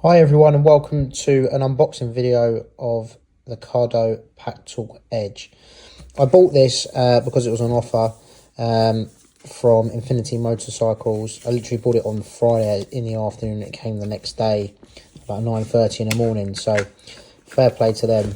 Hi everyone and welcome to an unboxing video of the Cardo Packtalk Edge. I bought this because it was on offer from Infinity Motorcycles. I literally bought it on Friday in the afternoon. It came the next day about 9:30 in the morning, so fair play to them.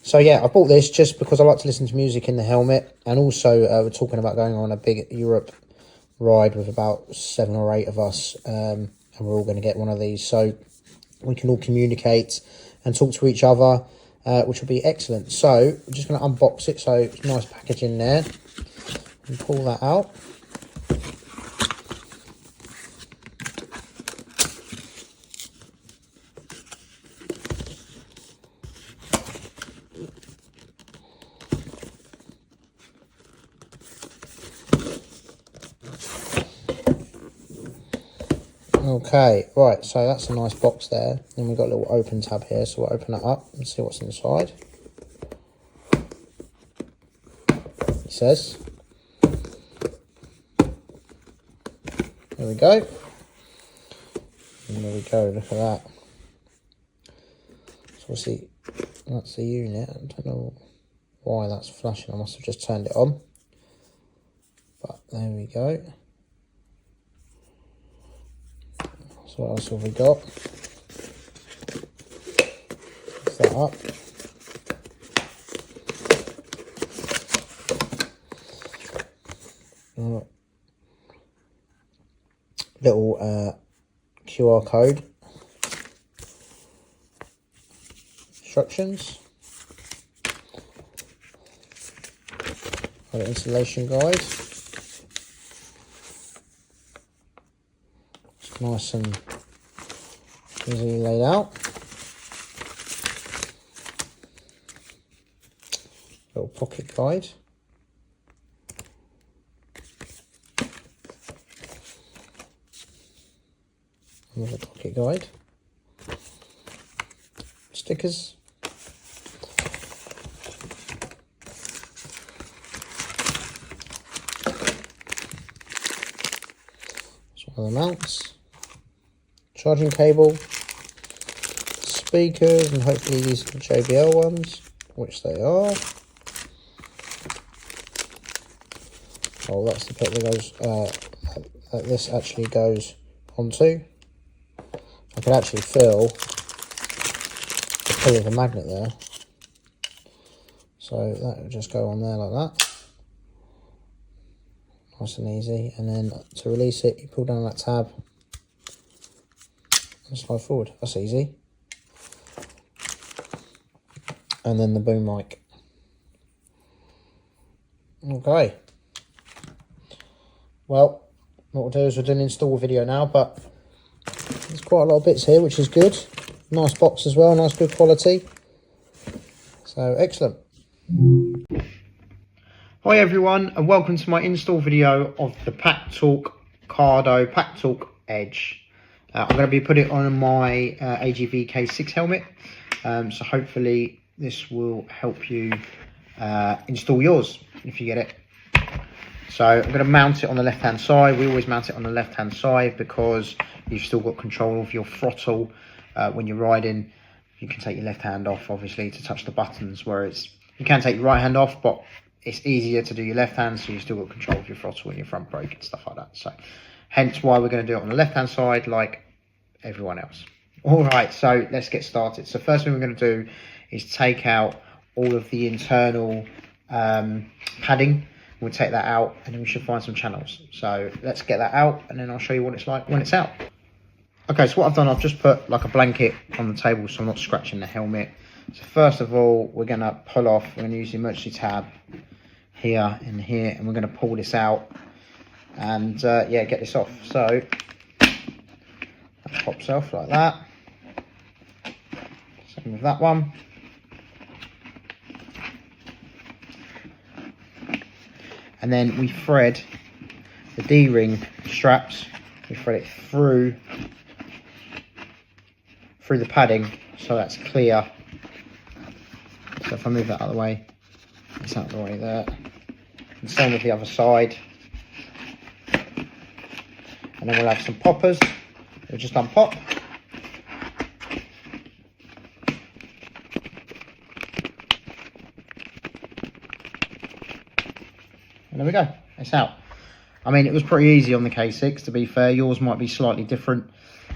So yeah, I bought this just because I like to listen to music in the helmet, and also we're talking about going on a big Europe ride with about 7 or 8 of us, and we're all going to get one of these so we can all communicate and talk to each other, which will be excellent. So I'm just going to unbox it. So it's a nice package in there, and pull that out. Okay, right, so that's a nice box there. Then we've got a little open tab here, so we'll open that up and see what's inside. It says. There we go. And there we go, look at that. So obviously, that's the unit. I don't know why that's flashing. I must have just turned it on. But there we go. So what else have we got? Lift that up. Little QR code. Instructions. Got an installation guide. It's nice and easily laid out. Little pocket guide. Another pocket guide. Stickers. That's one of the mounts. Charging cable. Speakers, and hopefully these are the JBL ones, which they are. Oh, that's the bit that goes, that this actually goes onto. I could actually feel the pull of the magnet there. So that would just go on there like that. Nice and easy. And then to release it, you pull down that tab and slide forward. That's easy. And then the boom mic. Okay. Well, what we'll do is we'll do an install video now, but there's quite a lot of bits here, which is good. Nice box as well, nice good quality. So, excellent. Hi everyone, and welcome to my install video of the Cardo Packtalk Edge. I'm going to be putting it on my AGV K6 helmet, so hopefully this will help you install yours if you get it. So I'm going to mount it on the left hand side. We always mount it on the left hand side because you've still got control of your throttle when you're riding. You can take your left hand off obviously to touch the buttons, whereas you can take your right hand off, but it's easier to do your left hand, so you still got control of your throttle and your front brake and stuff like that. So hence why we're going to do it on the left hand side like everyone else. All right, so let's get started. So first thing we're going to do is take out all of the internal padding. We'll take that out and then we should find some channels. So let's get that out and then I'll show you what it's like when it's out. Okay, so what I've done, I've just put like a blanket on the table so I'm not scratching the helmet. So first of all, we're going to pull off, we're going to use the emergency tab here and here, and we're going to pull this out and yeah, get this off. So that pops off like that. Same with that one. And then we thread the D-ring straps, we thread it through the padding so that's clear. So if I move that out of the way, it's out of the way there. And same with the other side. And then we'll have some poppers. We'll just unpop. there we go, it's out. I mean, it was pretty easy on the K6, to be fair. Yours might be slightly different,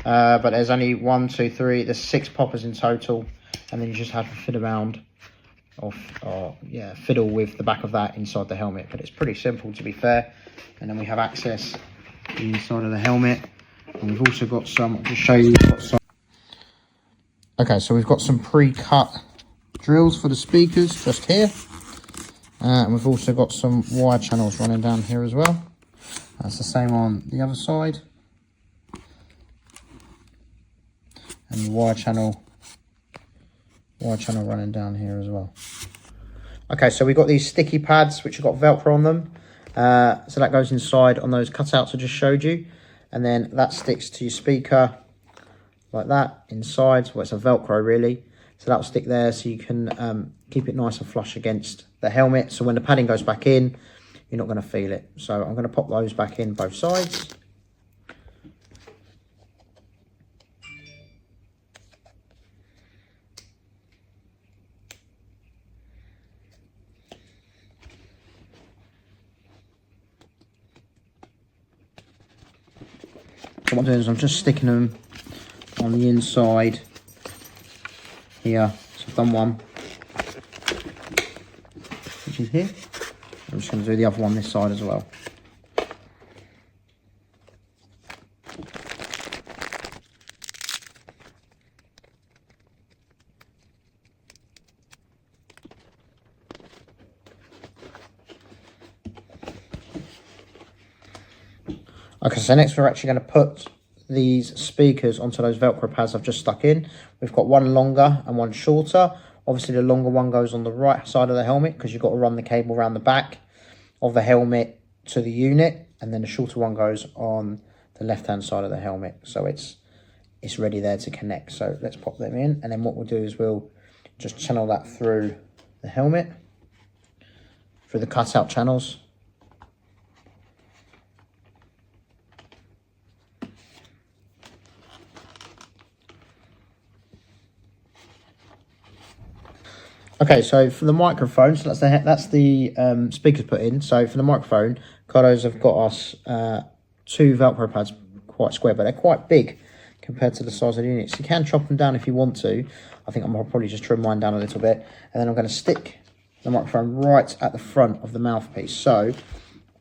but there's only 1, 2, 3, there's 6 poppers in total, and then you just have to fiddle around, fiddle with the back of that inside the helmet. But it's pretty simple, to be fair. And then we have access inside of the helmet, and we've also got some, I'll just show you, okay, so we've got some pre-cut drills for the speakers just here, and we've also got some wire channels running down here as well. That's the same on the other side, and the wire channel running down here as well. Okay, so we've got these sticky pads which have got Velcro on them, so that goes inside on those cutouts I just showed you, and then that sticks to your speaker like that inside. Well, it's a Velcro really, so that'll stick there, so you can keep it nice and flush against the helmet, so when the padding goes back in, you're not going to feel it. So I'm going to pop those back in both sides. So what I'm doing is I'm just sticking them on the inside here. So I've done one, which is here. I'm just going to do the other one this side as well. Okay, so next we're actually going to put these speakers onto those Velcro pads I've just stuck in. We've got one longer and one shorter. Obviously the longer one goes on the right side of the helmet because you've got to run the cable around the back of the helmet to the unit, and then the shorter one goes on the left hand side of the helmet, so it's ready there to connect. So let's pop them in, and then what we'll do is we'll just channel that through the helmet, through the cutout channels. Okay, so for the microphone, so that's the speakers put in. So for the microphone, Cardo's have got us 2 Velcro pads, quite square, but they're quite big compared to the size of the units. You can chop them down if you want to. I think I'll probably just trim mine down a little bit, and then I'm going to stick the microphone right at the front of the mouthpiece. So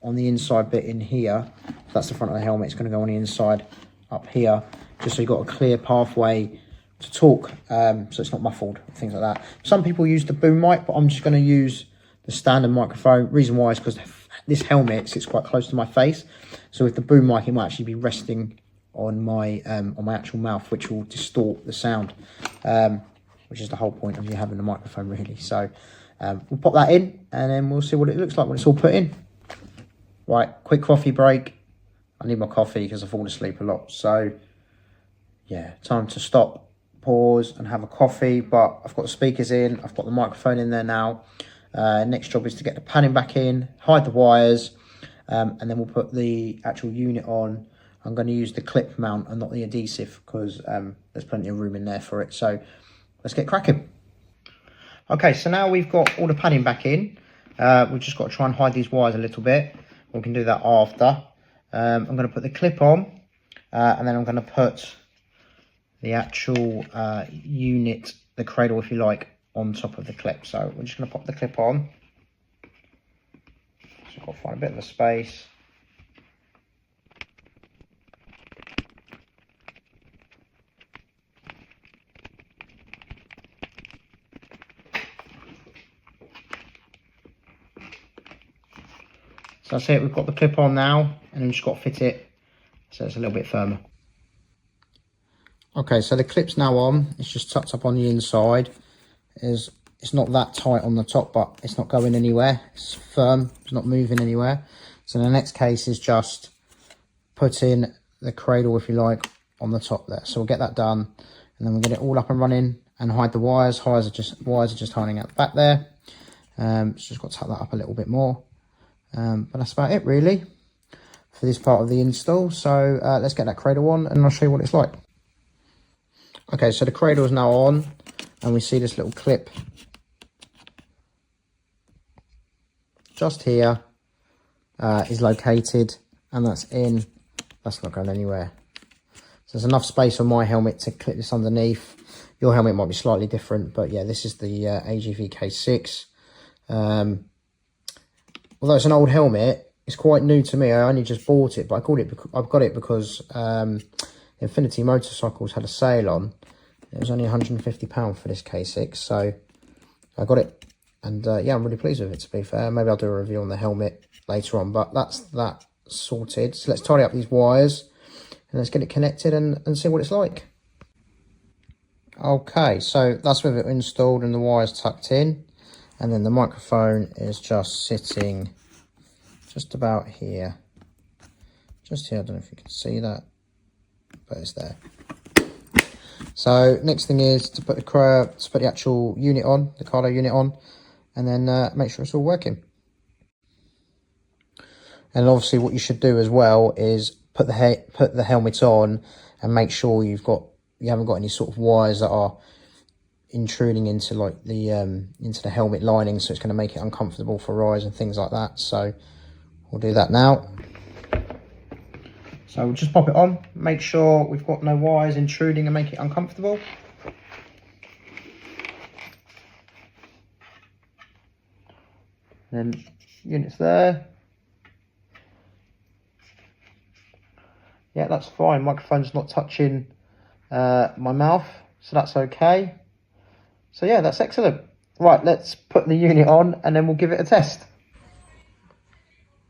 on the inside bit in here, that's the front of the helmet. It's going to go on the inside up here, just so you've got a clear pathway to talk, so it's not muffled, things like that. Some people use the boom mic, but I'm just going to use the standard microphone. Reason why is because this helmet sits quite close to my face, so with the boom mic it might actually be resting on my actual mouth, which will distort the sound, which is the whole point of you having the microphone really. So we'll pop that in, and then we'll see what it looks like when it's all put in. Right, quick coffee break. I need my coffee because I fall asleep a lot, so yeah, time to stop, pause and have a coffee. But I've got the speakers in, I've got the microphone in there now. Next job is to get the padding back in, hide the wires, and then we'll put the actual unit on. I'm going to use the clip mount and not the adhesive because there's plenty of room in there for it. So let's get cracking. Okay, so now we've got all the padding back in. We've just got to try and hide these wires a little bit. We can do that after. I'm going to put the clip on, and then I'm going to put the actual unit, the cradle if you like, on top of the clip. So we're just going to pop the clip on. So I've got to find a bit of a space. So that's it, we've got the clip on now, and then we've just got to fit it so it's a little bit firmer. Okay, so the clip's now on. It's just tucked up on the inside. It's not that tight on the top, but it's not going anywhere. It's firm, it's not moving anywhere. So the next case is just putting the cradle, if you like, on the top there. So we'll get that done, and then we'll get it all up and running and hide the wires. Wires are just hiding out the back there. Just got to tuck that up a little bit more. But that's about it really for this part of the install. So let's get that cradle on and I'll show you what it's like. Okay, so the cradle is now on, and we see this little clip just here, is located, and that's in. That's not going anywhere. So there's enough space on my helmet to clip this underneath. Your helmet might be slightly different, but yeah, this is the AGV K6. Although it's an old helmet, it's quite new to me. I only just bought it, but I've got it because Infinity Motorcycles had a sale on. It was only £150 for this K6, so I got it. And yeah, I'm really pleased with it, to be fair. Maybe I'll do a review on the helmet later on, but that's that sorted. So let's tidy up these wires and let's get it connected and see what it's like. Okay, so that's with it installed and the wires tucked in, and then the microphone is just sitting just about here. Just here, I don't know if you can see that, but it's there. So next thing is to put the actual unit on, the Cardo unit on, and then make sure it's all working. And obviously what you should do as well is put the helmet on and make sure you haven't got any sort of wires that are intruding into like the into the helmet lining, so it's going to make it uncomfortable for eyes and things like that. So we'll do that now. So we'll just pop it on, make sure we've got no wires intruding and make it uncomfortable. Then unit's there. Yeah, that's fine. Microphone's not touching my mouth, so that's okay. So yeah, that's excellent. Right, let's put the unit on and then we'll give it a test.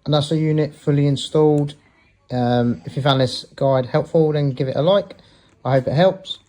And that's the unit fully installed. If you found this guide helpful, then give it a like. I hope it helps.